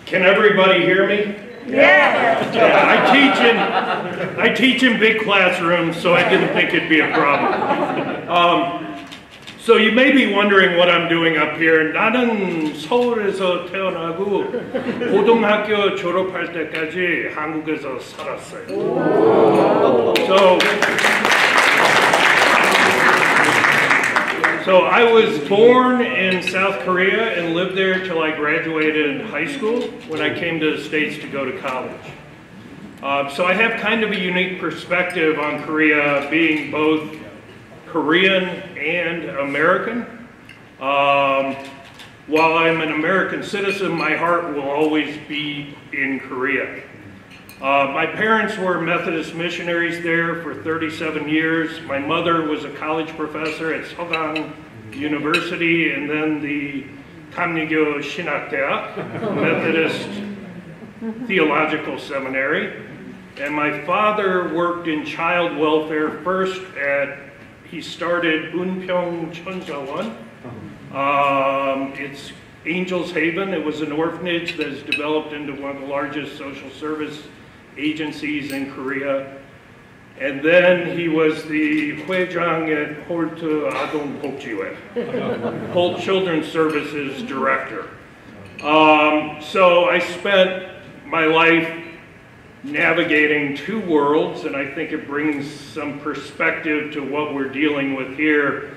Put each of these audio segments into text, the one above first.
Can everybody hear me? Yeah. I teach in big classrooms, so I didn't think it'd be a problem. So you may be wondering what I'm doing up here. 나는 서울에서 태어나고 고등학교 졸업할 때까지 한국에서 살았어요. So I was born in South Korea and lived there till I graduated high school when I came to the States to go to college. So I have kind of a unique perspective on Korea, being both Korean and American. While I'm an American citizen, my heart will always be in Korea. My parents were Methodist missionaries there for 37 years. My mother was a college professor at Sogang University and then the Kamnigyo Shinakdae, Methodist Theological Seminary. And my father worked in child welfare first he started Unpyeong Chonjawan. It's Angel's Haven. It was an orphanage that has developed into one of the largest social service agencies in Korea. And then he was the Hwaejang at Holt Adong Bokjiwe, Holt Children's Services Director. So I spent my life navigating two worlds, and I think it brings some perspective to what we're dealing with here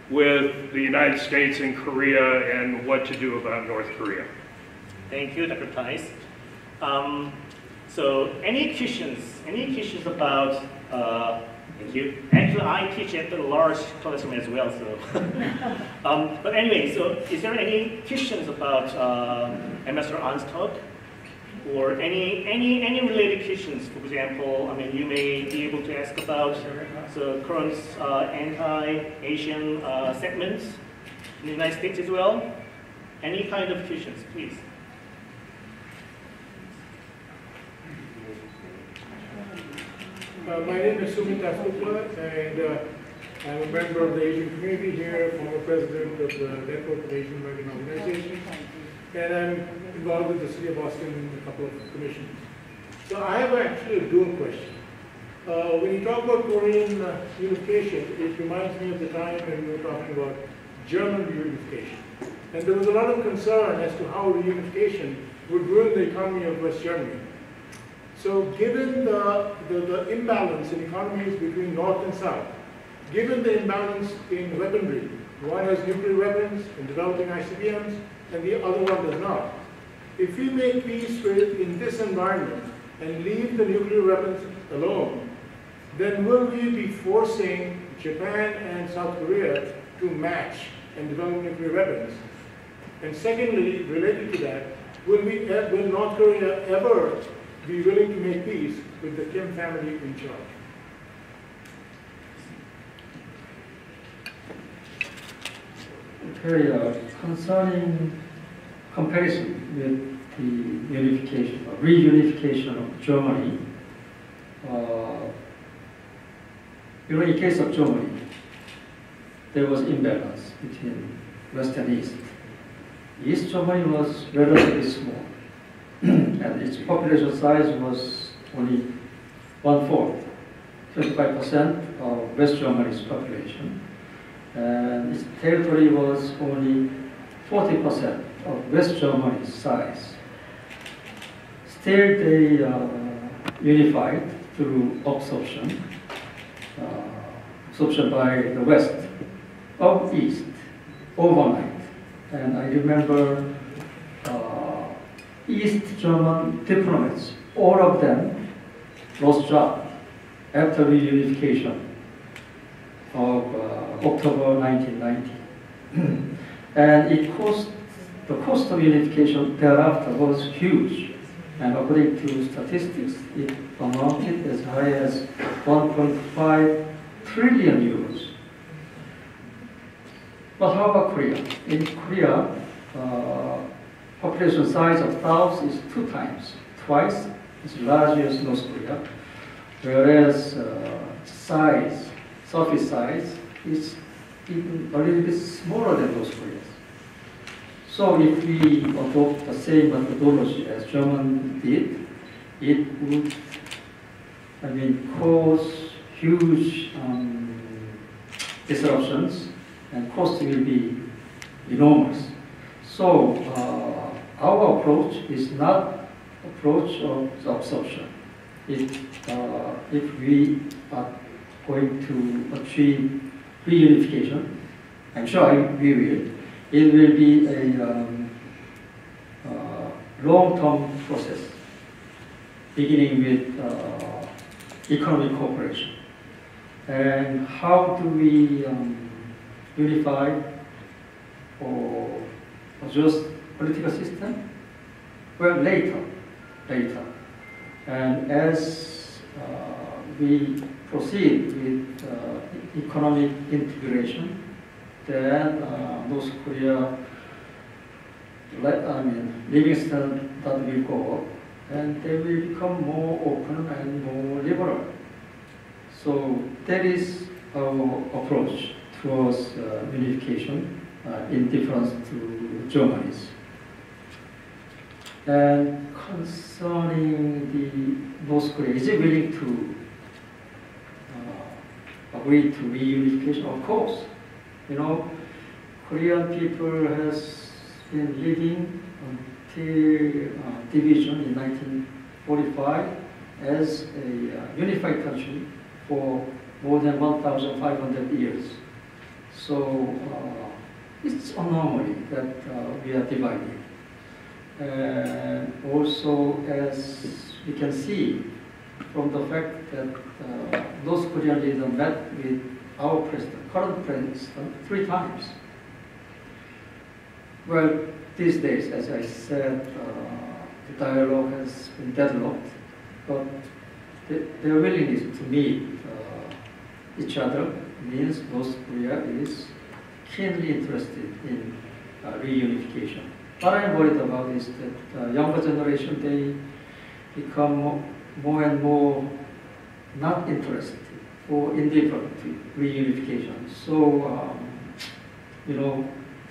with the United States and Korea and what to do about North Korea. Thank you, Dr. Tice. So any questions about, thank you. Actually, I teach at the large classroom as well, so. But anyway, so is there any questions about Ambassador An's talk? Or any related questions? For example, I mean, you may be able to ask about the current anti-Asian segments in the United States as well. Any kind of questions, please. My name is Sumit Asukla, and I'm a member of the Asian community here, former president of the Network of Asian American Organizations, and I'm involved with the City of Boston in a couple of commissions. So I have actually a dual question. When you talk about Korean unification, it reminds me of the time when we were talking about German reunification. And there was a lot of concern as to how reunification would ruin the economy of West Germany. So given the imbalance in economies between North and South, given the imbalance in weaponry, one has nuclear weapons and developing ICBMs, and the other one does not. If we make peace in this environment and leave the nuclear weapons alone, then will we be forcing Japan and South Korea to match and develop nuclear weapons? And secondly, related to that, will North Korea ever be willing to make peace with the Kim family in charge? Okay, concerning comparison with the unification or reunification of Germany, in the case of Germany, there was imbalance between West and East. East Germany was relatively small, and its population size was only 1/4, 25% of West Germany's population, and its territory was only 40% of West Germany's size. Still, they unified through absorption by the West of East overnight. And I remember East German diplomats, all of them lost jobs after reunification of October 1990. And the cost of unification thereafter was huge. And according to statistics, it amounted as high as 1.5 trillion euros. But how about Korea? In Korea, population size of South is twice as large as North Korea, whereas surface size is even a little bit smaller than North Korea. So if we adopt the same methodology as Germany did, it would, cause huge disruptions, and cost will be enormous. So our approach is not approach of absorption. If we are going to achieve reunification, I'm sure we will, it will be a long-term process, beginning with economic cooperation. And how do we unify or adjust political system? Well, later. And as we proceed with economic integration, then North Korea, living standard will go up, and they will become more open and more liberal. So that is our approach towards unification, in difference to Germany's. And concerning the North Korea, is it willing to agree to reunification? Of course. Korean people has been living until division in 1945 as a unified country for more than 1,500 years. So it's anomaly that we are divided. And also, as we can see from the fact that North Korean leader met with our president, current president, 3 times. Well, these days, as I said, the dialogue has been deadlocked, but their willingness to meet each other means North Korea is keenly interested in reunification. What I'm worried about is that the younger generation, they become more and more not interested or indifferent to reunification. So,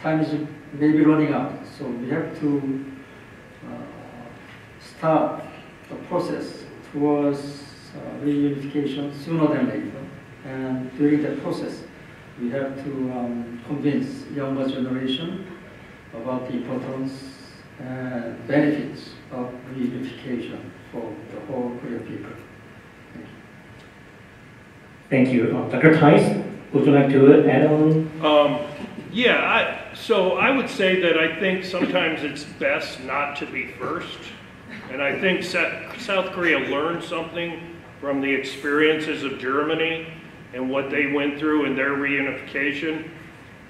time is maybe running out. So we have to start the process towards reunification sooner than later. And during that process, we have to convince younger generation about the importance and benefits of reunification for the whole Korean people. Thank you. Dr. Tice, would you like to add on? So I would say that I think sometimes it's best not to be first. And I think South Korea learned something from the experiences of Germany and what they went through in their reunification.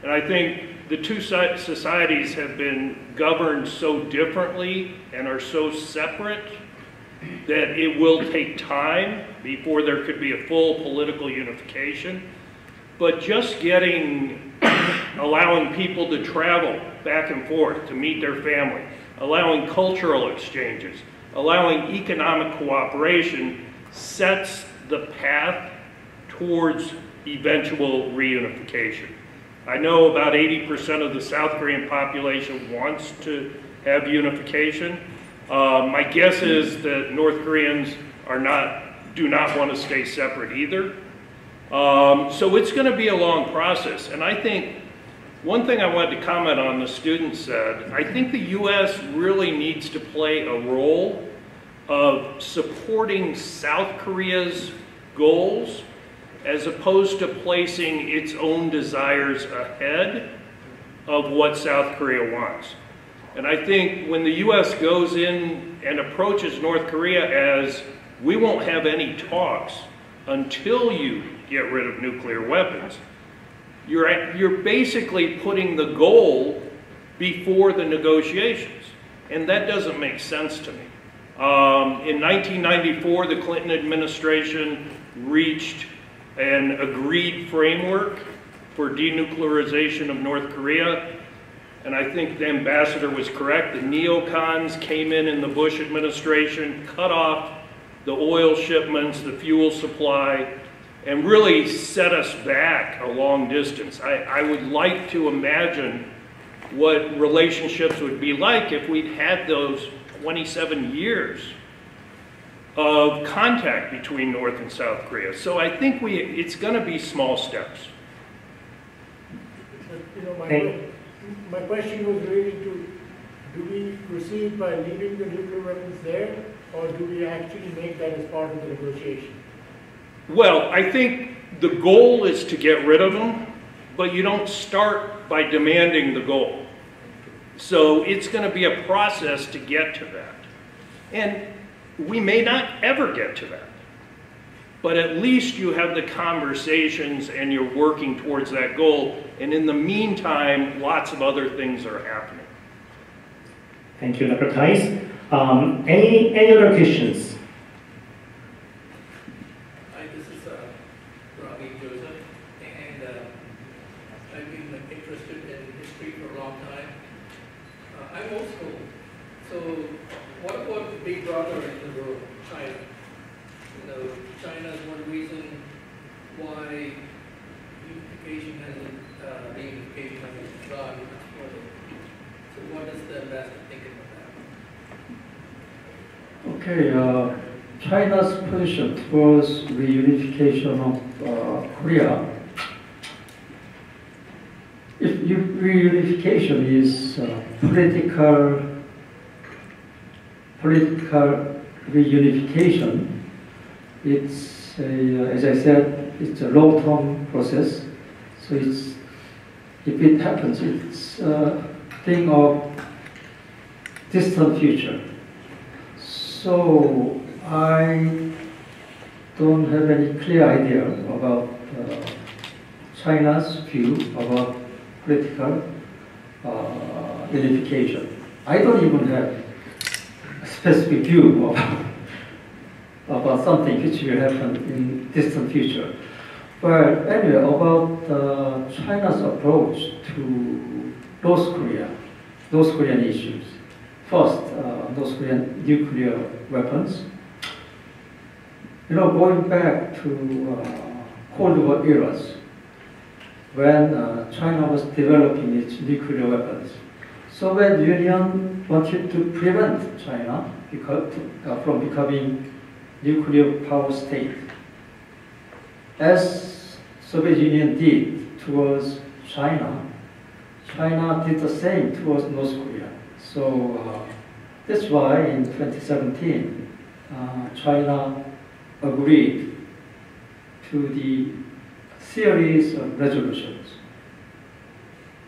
And I think the two societies have been governed so differently and are so separate that it will take time before there could be a full political unification. But just allowing people to travel back and forth to meet their family, allowing cultural exchanges, allowing economic cooperation sets the path towards eventual reunification. I know about 80% of the South Korean population wants to have unification. My guess is that North Koreans do not want to stay separate either. So it's going to be a long process. And I think one thing I wanted to comment on, the student said, I think the U.S. really needs to play a role of supporting South Korea's goals as opposed to placing its own desires ahead of what South Korea wants. And I think when the U.S. goes in and approaches North Korea as, we won't have any talks until you get rid of nuclear weapons, you're basically putting the goal before the negotiations. And that doesn't make sense to me. In 1994, the Clinton administration reached an agreed framework for denuclearization of North Korea. And I think the ambassador was correct. The neocons came in the Bush administration, cut off the oil shipments, the fuel supply, and really set us back a long distance. I would like to imagine what relationships would be like if we'd had those 27 years of contact between North and South Korea. So I think it's going to be small steps. But, you know, my question was related to, do we proceed by leaving the nuclear weapons there, or do we actually make that as part of the negotiation? Well, I think the goal is to get rid of them, but you don't start by demanding the goal. So it's going to be a process to get to that. And we may not ever get to that. But at least you have the conversations and you're working towards that goal. And in the meantime, lots of other things are happening. Thank you, Dr. Tice. Any other questions? Hi, this is Robbie Joseph, and I've been interested in history for a long time. I'm old school, so what about the big brother in the world, China? You know, China is one reason why unification hasn't gone much further. So what does the ambassador think about that? Okay, China's position towards reunification of Korea. If reunification is political reunification, it's as I said, it's a long-term process. So if it happens, it's a thing of distant future. So I don't have any clear idea about China's view about political unification. I don't even have a specific view about something which will happen in distant future. But anyway, about China's approach to North Korean issues. First, North Korean nuclear weapons. You know, going back to Cold War eras, when China was developing its nuclear weapons, Soviet Union wanted to prevent China from becoming nuclear power state. As Soviet Union did towards China, China did the same towards North Korea. So that's why in 2017, China agreed to the series of resolutions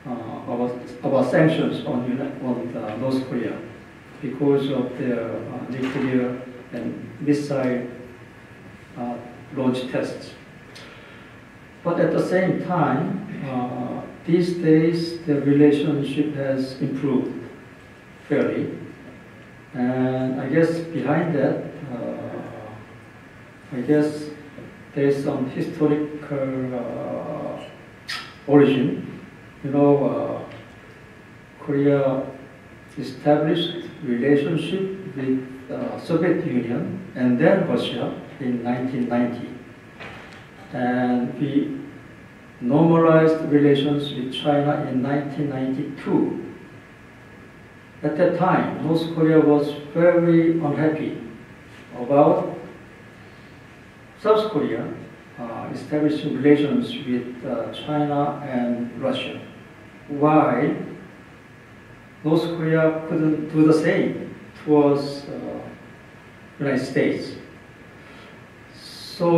about sanctions on North Korea because of their nuclear and missile launch tests. But at the same time, these days the relationship has improved fairly. And I guess behind that, I guess there is some historical origin. You know, Korea established relationship with Soviet Union and then Russia in 1990. And we normalized relations with China in 1992. At that time, North Korea was very unhappy about South Korea establishing relations with China and Russia. Why North Korea couldn't do the same towards United States? So,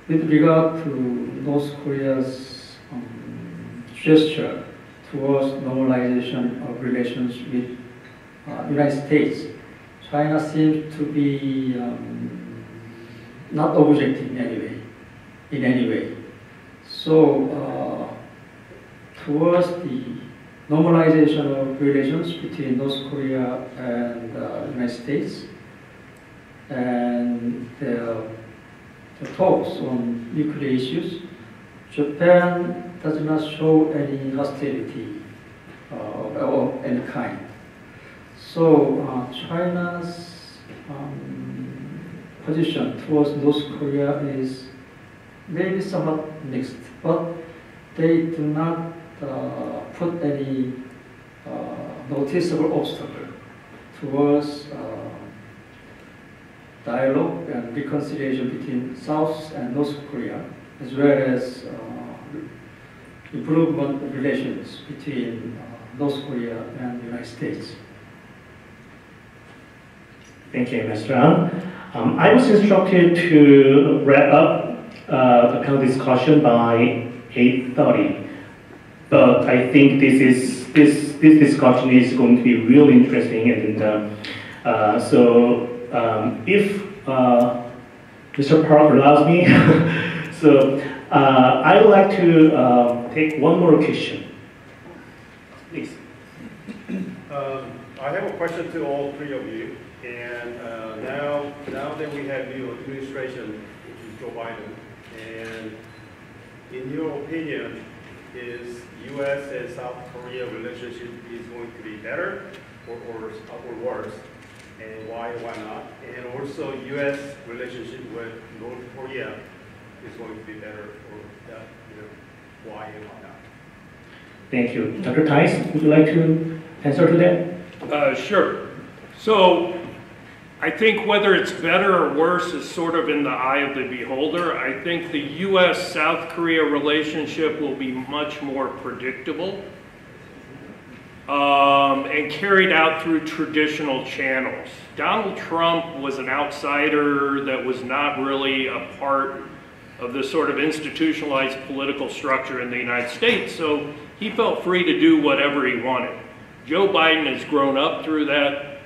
with regard to North Korea's gesture towards normalization of relations with United States, China seems to be not objecting in any way. So, towards the normalization of relations between North Korea and United States, and the talks on nuclear issues, Japan does not show any hostility of any kind. So China's position towards North Korea is maybe somewhat mixed, but they do not put any noticeable obstacle towards dialogue and reconciliation between South and North Korea, as well as improvement of relations between North Korea and the United States. Thank you, Mr. Ang. I was instructed to wrap up the panel discussion by 8:30, but I think this discussion is going to be really interesting, and if Mr. Park allows me, so I would like to take one more question. Please. I have a question to all three of you. And now that we have new administration, which is Joe Biden, and in your opinion, is U.S. and South Korea relationship is going to be better or worse? And why not? And also U.S. relationship with North Korea is going to be better or why and why not? Thank you. Dr. Tice, would you like to answer to that? Sure. So I think whether it's better or worse is sort of in the eye of the beholder. I think the U.S.-South Korea relationship will be much more predictable and carried out through traditional channels. Donald Trump was an outsider that was not really a part of the sort of institutionalized political structure in the United States, so he felt free to do whatever he wanted. Joe Biden has grown up through that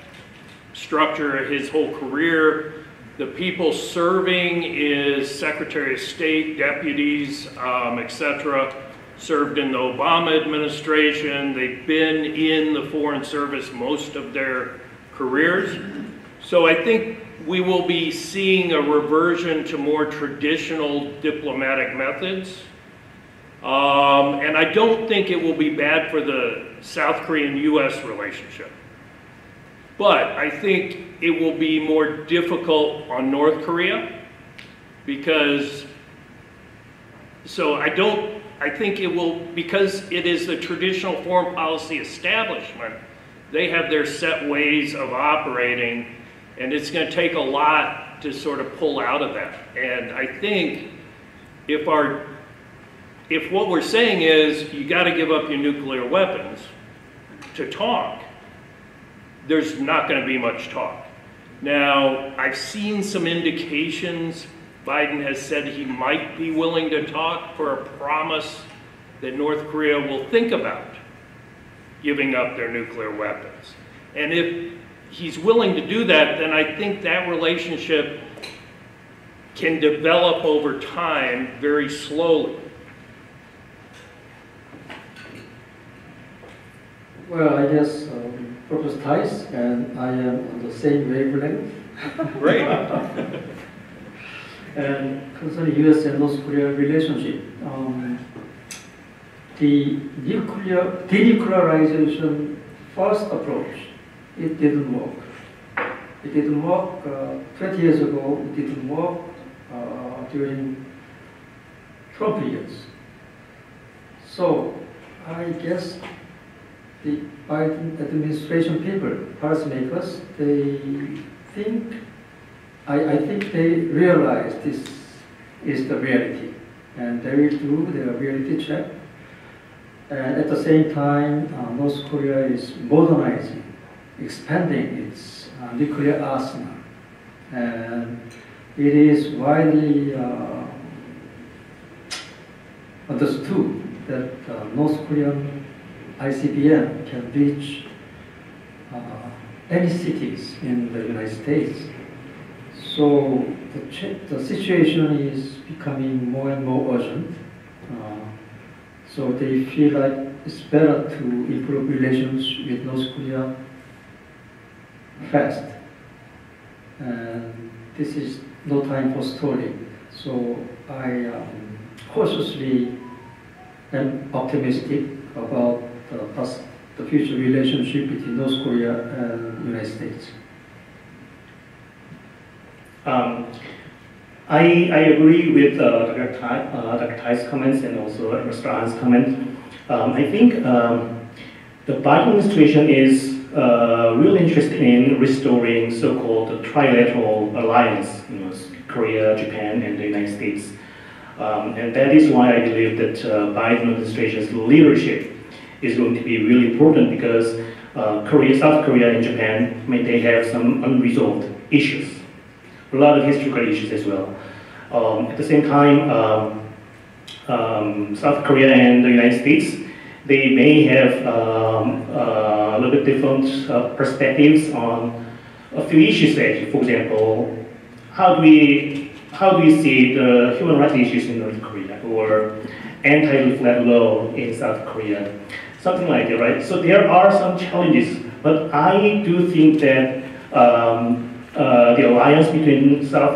structure his whole career. The people serving is Secretary of State, deputies, etc., served in the Obama administration. They've been in the Foreign Service most of their careers. So I think we will be seeing a reversion to more traditional diplomatic methods. And I don't think it will be bad for the South Korean-U.S. relationship. But I think it will be more difficult on North Korea because, I think it will, because it is the traditional foreign policy establishment, they have their set ways of operating, and it's going to take a lot to sort of pull out of that. And I think if what we're saying is you got to give up your nuclear weapons to talk, there's not going to be much talk. Now, I've seen some indications Biden has said he might be willing to talk for a promise that North Korea will think about giving up their nuclear weapons. And if he's willing to do that, then I think that relationship can develop over time very slowly. Well, I guess Professor Tice and I am on the same wavelength. Great. And concerning U.S. and North Korea relationship, the denuclearization first approach, it didn't work. It didn't work 20 years ago. It didn't work during Trump years. So I guess the Biden administration people, policymakers, I think they realize this is the reality, and they will do their reality check. And at the same time, North Korea is modernizing, expanding its nuclear arsenal, and it is widely understood that North Korean ICBM can reach any cities in the United States. So the situation is becoming more and more urgent. So they feel like it's better to improve relations with North Korea fast. And this is no time for stalling. So I cautiously am optimistic about the future relationship between North Korea and the United States. I agree with Dr. Tai's comments and also Mr. An's comment. I think the Biden administration is really interested in restoring so-called trilateral alliance, Korea, Japan, and the United States. And that is why I believe that Biden administration's leadership is going to be really important, because Korea, South Korea, and Japan, they have some unresolved issues, a lot of historical issues as well. At the same time, South Korea and the United States, they may have a little bit different perspectives on a few issues. For example, how do we see the human rights issues in North Korea, or anti-flag law in South Korea, something like that, right? So there are some challenges, but I do think that the alliance between South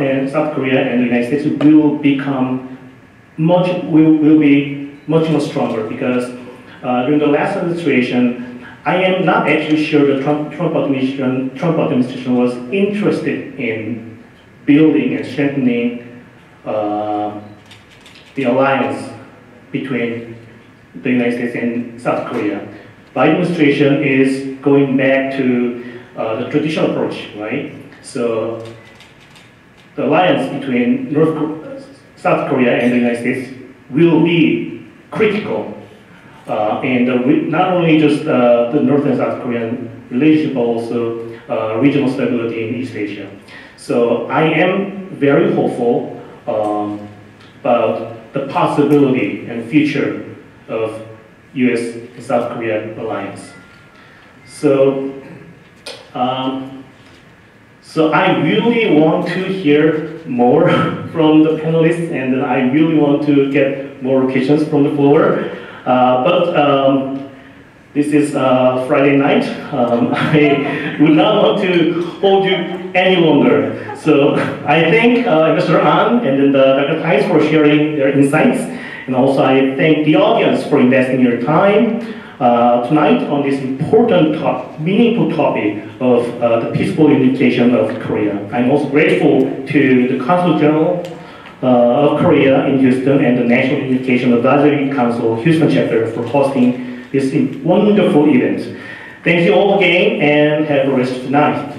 Korea and the United States will become will be much more stronger, because during the last administration, I am not actually sure the Trump administration was interested in building and strengthening the alliance between the United States and South Korea. Biden administration is going back to the traditional approach, right? So the alliance between South Korea and the United States will be critical, and not only just the North and South Korean relationship, but also regional stability in East Asia. So I am very hopeful about the possibility and future of U.S. and South Korea alliance. So, so I really want to hear more from the panelists, and I really want to get more questions from the floor. But this is Friday night. I would not want to hold you any longer. So I thank Mr. An and then Dr. Theis for sharing their insights. And also I thank the audience for investing your time tonight on this important, meaningful topic of the peaceful unification of Korea. I'm also grateful to the Consul General of Korea in Houston and the National Unification Advisory Council Houston chapter for hosting this wonderful event. Thank you all again, and have a rest of the night.